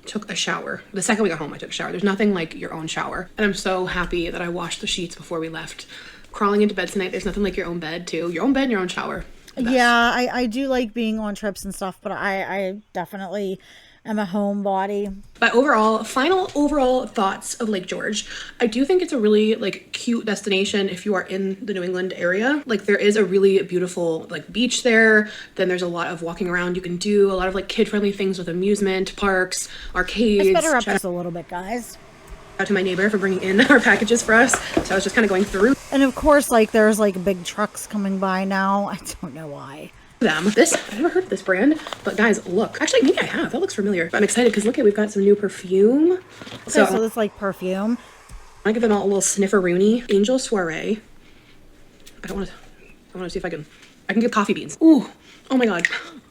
took a shower. The second we got home, I took a shower. There's nothing like your own shower, and I'm so happy that I washed the sheets before we left. Crawling into bed tonight, there's nothing like your own bed too. Your own bed and your own shower.
Yeah, I do like being on trips and stuff, but I definitely am a homebody.
But overall, final overall thoughts of Lake George. I do think it's a really like cute destination if you are in the New England area. Like there is a really beautiful like beach there. Then there's a lot of walking around you can do, a lot of like kid-friendly things with amusement parks, arcades.
Let's better up just a little bit, guys.
Out to my neighbor for bringing in our packages for us. So I was just kind of going through
And of course, like there's like big trucks coming by now. I don't know why.
them. This, I've never heard of this brand, but guys, look. Actually, maybe I have. That looks familiar. But I'm excited because look at, we've got some new perfume.
So it's like perfume.
I give them all a little sniffer-rooney. Angel Soiree. I want to see if I can give coffee beans. Ooh, oh my God.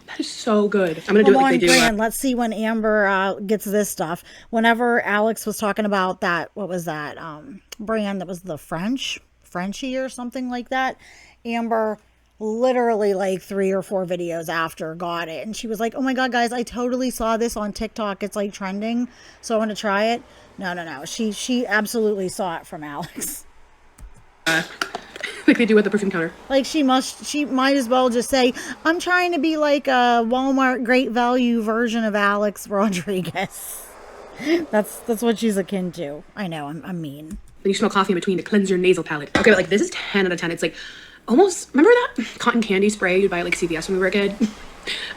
That is so good. I'm going to do it like they do.
Brand. Let's see when Amber gets this stuff. Whenever Alex was talking about that, what was that brand that was the Frenchie or something like that, Amber literally like 3 or 4 videos after got it. And she was like, oh my God, guys, I totally saw this on TikTok. It's like trending. So I want to try it. No. She absolutely saw it from Alex.
Like they do at the perfume counter.
Like she might as well just say, I'm trying to be like a Walmart Great Value version of Alex Rodriguez. That's what she's akin to. I know, I'm mean.
Then you smell coffee in between to cleanse your nasal palate. Okay, but like this is 10 out of 10. It's like almost, remember that cotton candy spray you'd buy at like CVS when we were a kid?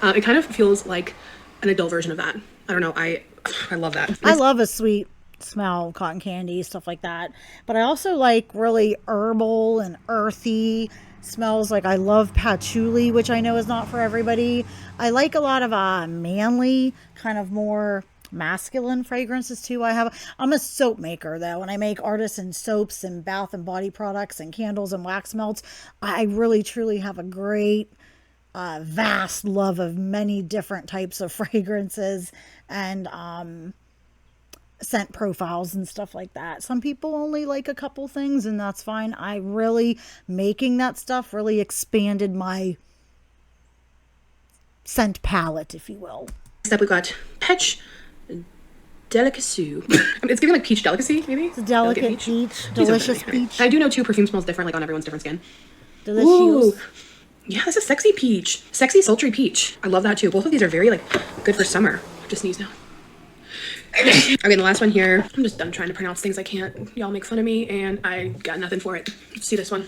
It kind of feels like an adult version of that. I don't know. I love that.
I love a sweet smell, cotton candy, stuff like that. But I also like really herbal and earthy smells. Like I love patchouli, which I know is not for everybody. I like a lot of manly, kind of more masculine fragrances too. I'm a soap maker though, and I make artisan soaps and bath and body products and candles and wax melts. I really truly have a great vast love of many different types of fragrances and scent profiles and stuff like that. Some people only like a couple things, and that's fine. I really, making that stuff really expanded my scent palette, if you will.
Next up we got Peach Delicacy. It's giving like peach delicacy, maybe?
It's a delicate peach. Delicious peach.
I do know too, perfume smells different, like on everyone's different skin.
Delicious.
Ooh. Yeah, this is sexy peach. Sexy sultry peach. I love that too. Both of these are very like good for summer. Just sneeze now. Okay, the last one here. I'm just done trying to pronounce things I can't. Y'all make fun of me and I got nothing for it. Let's see this one.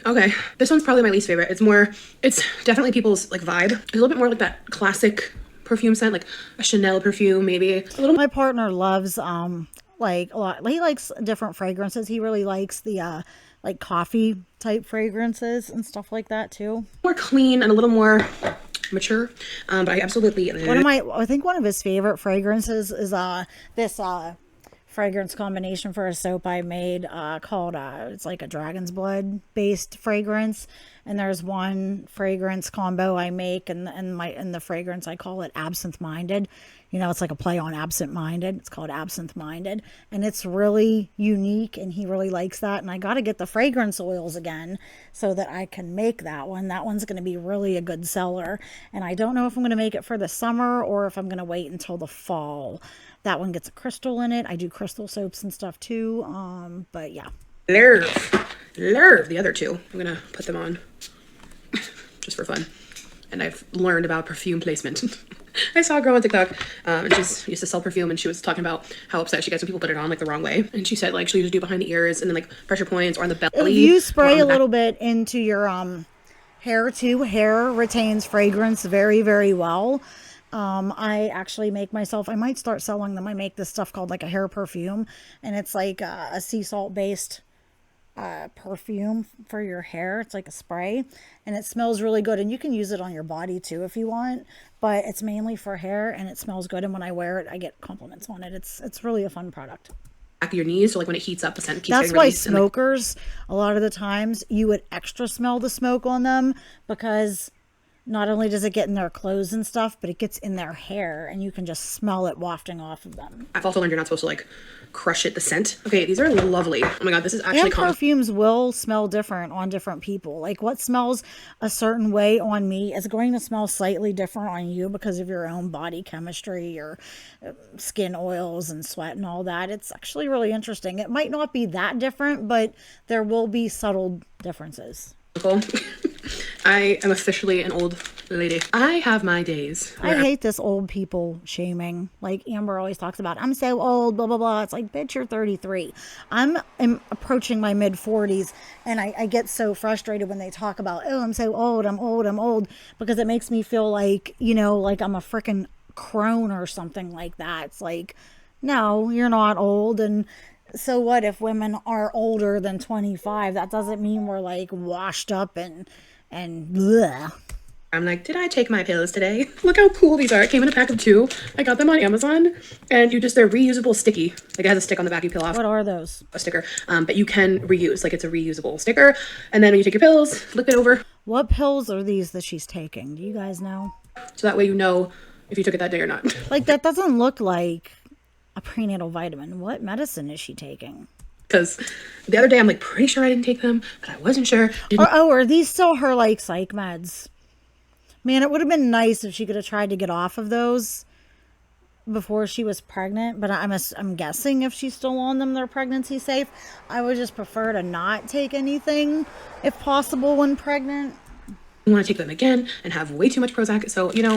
Okay, this one's probably my least favorite. It's definitely people's like vibe. It's a little bit more like that classic perfume scent, like a Chanel perfume maybe.
My partner loves like a lot. He likes different fragrances. He really likes the like coffee type fragrances and stuff like that too.
More clean and a little more mature, but I absolutely
I think one of his favorite fragrances is this fragrance combination for a soap I made called it's like a dragon's blood based fragrance, and there's one fragrance combo I make and the fragrance I call it Absinthe Minded. You know, it's like a play on absent minded. It's called Absinthe Minded, and it's really unique, and he really likes that. And I got to get the fragrance oils again so that I can make that one. That one's going to be really a good seller, and I don't know if I'm going to make it for the summer or if I'm going to wait until the fall. That one gets a crystal in it. I do crystal soaps and stuff too. But yeah.
Love the other two. I'm gonna put them on just for fun. And I've learned about perfume placement. I saw a girl on TikTok, and she's used to sell perfume, and she was talking about how upset she gets when people put it on like the wrong way. And she said like she'll usually do behind the ears and then like pressure points or on the belly.
If you spray a little bit into your hair too, hair retains fragrance very, very well. I actually make myself, I might start selling them. I make this stuff called like a hair perfume, and it's like a sea salt based perfume for your hair. It's like a spray, and it smells really good, and you can use it on your body too if you want, but it's mainly for hair, and it smells good, and when I wear it I get compliments on it. It's really a fun product.
Back of your knees, so like when it heats up, the scent keeps
That's
getting
why
released.
smokers, a lot of the times you would extra smell the smoke on them, because not only does it get in their clothes and stuff, but it gets in their hair, and you can just smell it wafting off of them.
I've also learned you're not supposed to like crush it, the scent. Okay, these are lovely. Oh my god, this is actually
And perfumes will smell different on different people. Like what smells a certain way on me is going to smell slightly different on you because of your own body chemistry, your skin oils and sweat and all that. It's actually really interesting. It might not be that different, but there will be subtle differences.
I am officially an old lady. I have my days.
I hate this old people shaming. Like Amber always talks about, I'm so old, blah, blah, blah. It's like, bitch, you're 33. I'm approaching my mid 40s, and I get so frustrated when they talk about, oh, I'm so old, I'm old, because it makes me feel like, you know, like I'm a freaking crone or something like that. It's like, no, you're not old. And so what if women are older than 25? That doesn't mean we're like washed up and bleh.
I'm like, did I take my pills today? Look how cool these are. It came in a pack of 2. I got them on Amazon, and they're reusable sticky. Like it has a stick on the back you peel off.
What are those?
A sticker. But you can reuse, like it's a reusable sticker. And then when you take your pills, flip it over.
What pills are these that she's taking? Do you guys know?
So that way you know if you took it that day or not.
Like that doesn't look like a prenatal vitamin. What medicine is she taking?
because the other day I'm like pretty sure I didn't take them, but I wasn't sure.
Are these still her like psych meds? Man, it would have been nice if she could have tried to get off of those before she was pregnant, but I'm guessing if she's still on them, they're pregnancy safe. I would just prefer to not take anything if possible when pregnant.
I want to take them again and have way too much Prozac, so you know,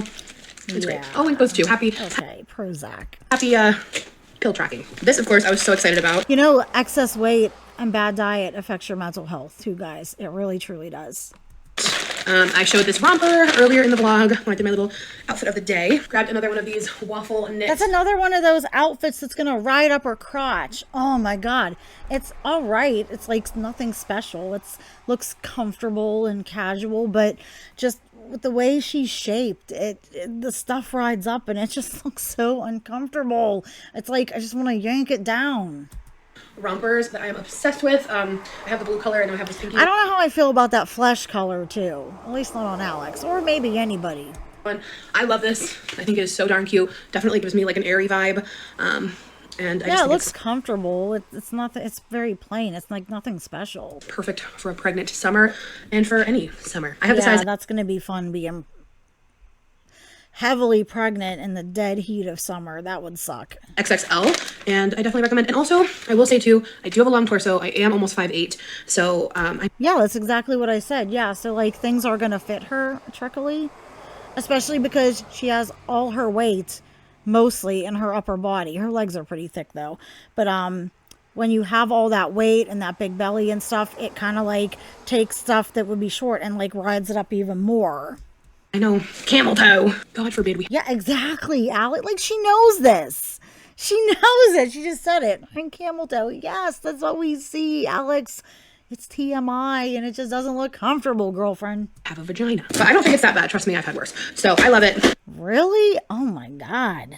it's great. I'll link those two. Happy
Prozac.
Happy pill tracking. This, of course, I was so excited about.
You know, excess weight and bad diet affects your mental health too, guys. It really truly does.
I showed this romper earlier in the vlog when I did my little outfit of the day. Grabbed another one of these waffle knits.
That's another one of those outfits that's gonna ride up her crotch. Oh my god. It's all right. It's like nothing special. It's looks comfortable and casual, but just with the way she's shaped, the stuff rides up and it just looks so uncomfortable. It's like I just want to yank it down.
Rompers that I am obsessed with. I have the blue color and I have this pinky.
I don't know how I feel about that flesh color too. At least not on Alex or maybe anybody.
I love this. I think it is so darn cute. Definitely gives me like an airy vibe. And I
yeah, it looks comfortable. It's nothing. It's very plain. It's like nothing special.
Perfect for a pregnant summer and for any summer. I have the size.
Yeah, that's gonna be fun being heavily pregnant in the dead heat of summer. That would suck.
XXL, and I definitely recommend. And also, I will say too, I do have a long torso. I am almost 5'8", so
yeah, that's exactly what I said. Yeah, so like things are gonna fit her trickily, especially because she has all her weight mostly in her upper body. Her legs are pretty thick though, but when you have all that weight and that big belly and stuff, it kind of like takes stuff that would be short and like rides it up even more.
I know, camel toe. God forbid we.
Yeah, exactly, Alex. Like, she knows this. She knows it. She just said it. I'm camel toe. Yes, that's what we see, Alex. It's TMI, and it just doesn't look comfortable, girlfriend.
Have a vagina. But I don't think it's that bad. Trust me, I've had worse. So, I love it.
Really? Oh, my God.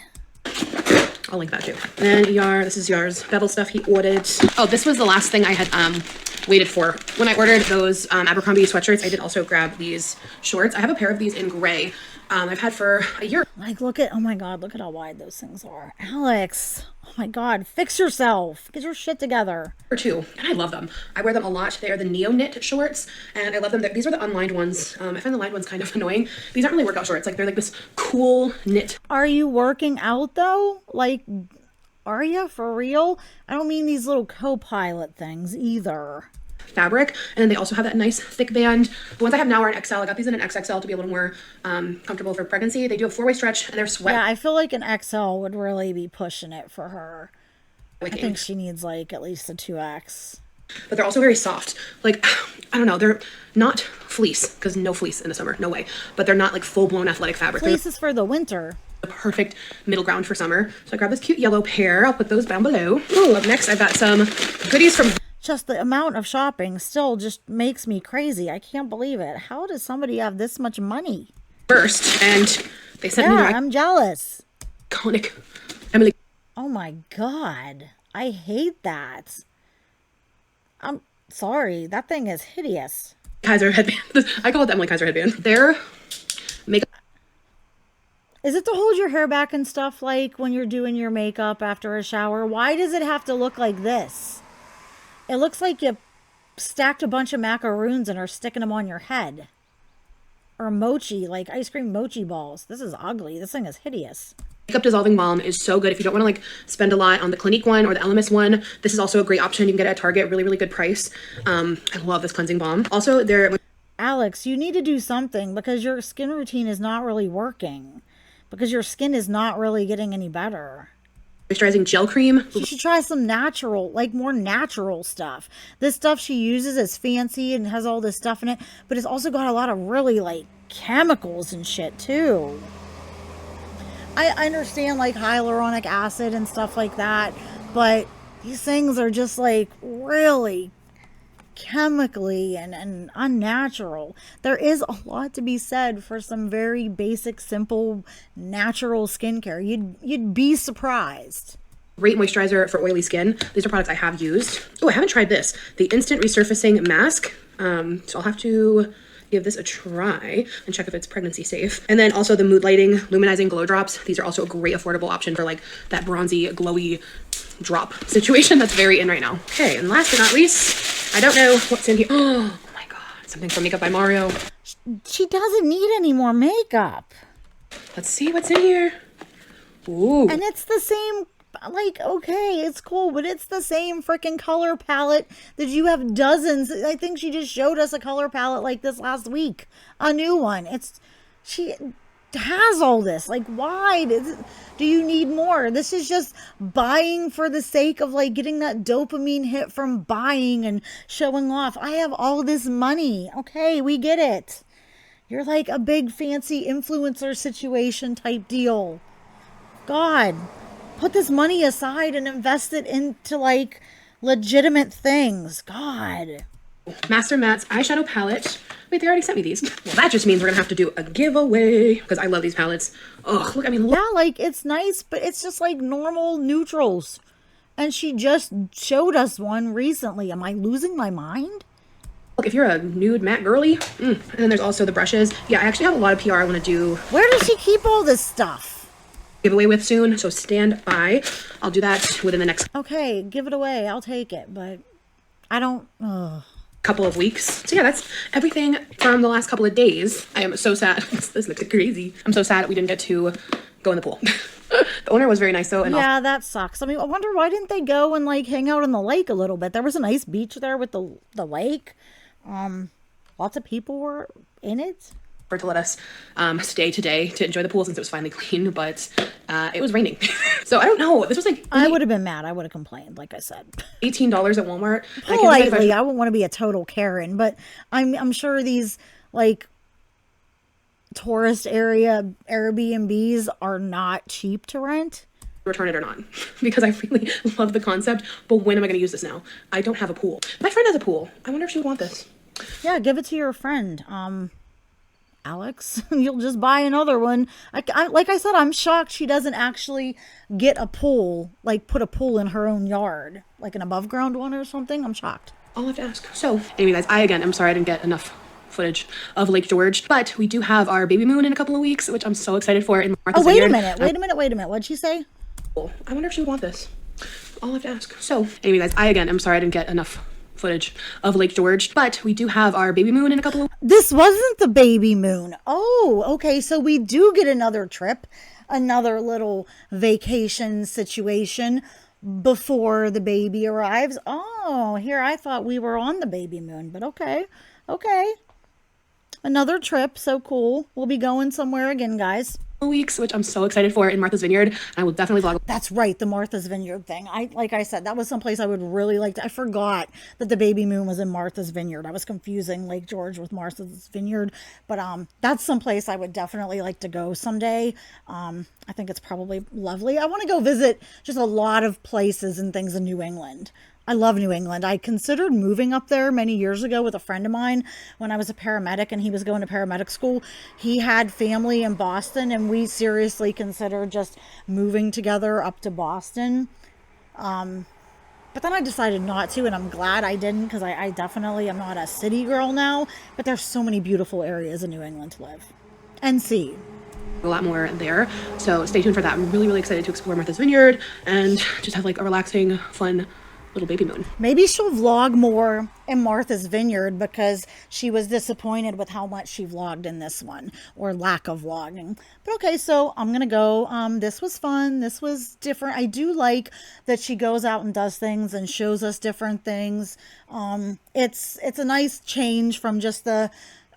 I'll link that too. And Yar, this is Yar's bevel stuff he ordered. Oh, this was the last thing I had waited for. When I ordered those Abercrombie sweatshirts, I did also grab these shorts. I have a pair of these in gray. I've had for a year.
Like, look at, oh my God, look at how wide those things are. Alex, oh my God, fix yourself. Get your shit together.
Or two, and I love them. I wear them a lot. They are the Neo Knit shorts, and I love them. These are the unlined ones. I find the lined ones kind of annoying. These aren't really workout shorts. Like, they're like this cool knit.
Are you working out though? Like, are you for real? I don't mean these little co-pilot things either.
Fabric, and then they also have that nice thick band. The ones I have now are an XL. I got these in an XXL to be a little more comfortable for pregnancy. They do a 4-way stretch, and they're sweat.
Yeah, I feel like an XL would really be pushing it for her. I think she needs like at least a 2X.
But they're also very soft. Like, I don't know, they're not fleece, because no fleece in the summer, no way. But they're not like full-blown athletic fabric.
Fleece is for the winter.
The perfect middle ground for summer. So I grabbed this cute yellow pair. I'll put those down below. Ooh, up next I've got some goodies from...
Just the amount of shopping still just makes me crazy. I can't believe it. How does somebody have this much money?
First, and they sent me...
I'm jealous.
Iconic Emily...
Oh my God. I hate that. I'm sorry. That thing is hideous.
Kaiser headband. I call it the Emily Kaiser headband. Their makeup...
Is it to hold your hair back and stuff like when you're doing your makeup after a shower? Why does it have to look like this? It looks like you stacked a bunch of macaroons and are sticking them on your head. Or mochi, like ice cream mochi balls. This is ugly. This thing is hideous.
Makeup dissolving balm is so good if you don't want to like spend a lot on the Clinique one or the Elemis one. This is also a great option. You can get it at Target, really, really good price. I love this cleansing balm. Also,
Alex, you need to do something because your skin routine is not really working. Because your skin is not really getting any better.
Moisturizing gel cream.
You should try some natural, like more natural stuff. This stuff she uses is fancy and has all this stuff in it, but it's also got a lot of really like chemicals and shit too. I understand like hyaluronic acid and stuff like that, but these things are just like really chemically and unnatural. There is a lot to be said for some very basic, simple, natural skincare. You'd be surprised.
Great moisturizer for oily skin. These are products I have used. Oh, I haven't tried this. The Instant Resurfacing Mask. So I'll have to give this a try and check if it's pregnancy safe. And then also the Mood Lighting Luminizing Glow Drops. These are also a great affordable option for like that bronzy, glowy drop situation that's very in right now. Okay, and last but not least, I don't know what's in here. Oh my god, something from Makeup by Mario.
She doesn't need any more makeup.
Let's see what's in here. Ooh.
And it's the same, like, okay, it's cool, but it's the same freaking color palette that you have dozens. I think she just showed us a color palette like this last week. A new one. She has all this. Like, why do you need more? This is just buying for the sake of, like, getting that dopamine hit from buying and showing off. I have all this money. Okay, we get it. You're like a big fancy influencer situation type deal. God, put this money aside and invest it into, like, legitimate things. God.
Master Matt's eyeshadow palette. Wait, they already sent me these. Well, that just means we're gonna have to do a giveaway because I love these palettes. Oh, look, I mean, look.
Yeah, like, it's nice, but it's just like normal neutrals. And she just showed us one recently. Am I losing my mind?
Look, if you're a nude matte girly. And then there's also the brushes. Yeah, I actually have a lot of PR I want to do.
Where does she keep all this stuff?
Giveaway with soon, so stand by. I'll do that within the next
Okay, give it away. I'll take it, but I don't...
couple of weeks. So yeah, that's everything from the last couple of days. I am so sad. This looks crazy. I'm so sad we didn't get to go in the pool. The owner was very nice though. And
yeah, that sucks. I mean, I wonder why didn't they go and, like, hang out on the lake a little bit? There was a nice beach there with the lake. Lots of people were in it.
to let us stay today to enjoy the pool since it was finally clean, but it was raining. So I don't know. This was like
I would have been mad. I would have complained, like I said.
$18 at Walmart.
Politely, I wouldn't want to be a total Karen, but I'm sure these, like, tourist area Airbnbs are not cheap to rent.
Return it or not, because I really love the concept, but when am I going to use this now? I don't have a pool. My friend has a pool. I wonder if she would want this.
Yeah, give it to your friend, Alex. You'll just buy another one. Like I said, I'm shocked she doesn't actually get a pool, like put a pool in her own yard, like an above ground one or something. I'm shocked.
I'll have to ask. So anyway, guys, I'm sorry I didn't get enough footage of Lake George, but we do have our baby moon in a couple of weeks, which I'm so excited for. In Martha's
Wait a
Vineyard.
minute. What'd she say?
I wonder if she would want this. I'll have to ask. So anyway, guys, I'm sorry I didn't get enough footage of Lake George, but we do have our baby moon in a couple of...
This wasn't the baby moon. Oh, okay. So we do get another trip, another little vacation situation before the baby arrives. Oh, here, I thought we were on the baby moon, but okay. Another trip. So cool. We'll be going somewhere again, guys.
Weeks, which I'm so excited for in Martha's Vineyard. I will definitely vlog.
That's right, the Martha's Vineyard thing. Like I said, that was someplace I would really like to. I forgot that the baby moon was in Martha's Vineyard. I was confusing Lake George with Martha's Vineyard, but that's someplace I would definitely like to go someday. I think it's probably lovely. I want to go visit just a lot of places and things in New England. I love New England. I considered moving up there many years ago with a friend of mine when I was a paramedic and he was going to paramedic school. He had family in Boston and we seriously considered just moving together up to Boston. But then I decided not to, and I'm glad I didn't, because I definitely am not a city girl now. But there's so many beautiful areas in New England to live and see.
A lot more there. So stay tuned for that. I'm really, really excited to explore Martha's Vineyard and just have like a relaxing, fun little baby moon.
Maybe she'll vlog more in Martha's Vineyard because she was disappointed with how much she vlogged in this one, or lack of vlogging. But okay, so I'm gonna go. This was fun. This was different. I do like that she goes out and does things and shows us different things. It's a nice change from just the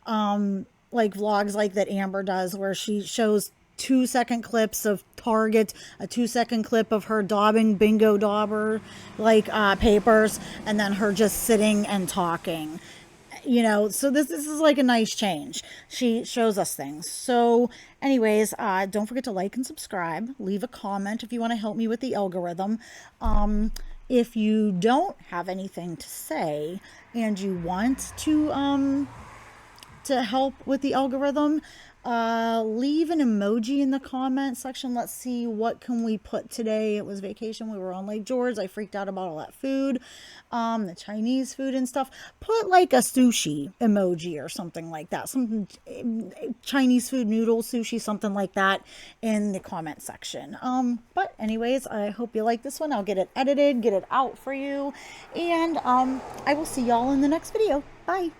like vlogs like that Amber does, where she shows 2-second clips of Target, a 2-second clip of her daubing bingo dauber like papers, and then her just sitting and talking, you know. So this is like a nice change. She shows us things. So anyways, don't forget to like and subscribe. Leave a comment if you want to help me with the algorithm. If you don't have anything to say and you want to help with the algorithm, Leave an emoji in the comment section. Let's see, what can we put today? It was vacation. We were on Lake George. I freaked out about all that food, the Chinese food and stuff. Put like a sushi emoji or something like that. Some Chinese food, noodle, sushi, something like that in the comment section. But anyways, I hope you like this one. I'll get it edited, get it out for you. And I will see y'all in the next video. Bye.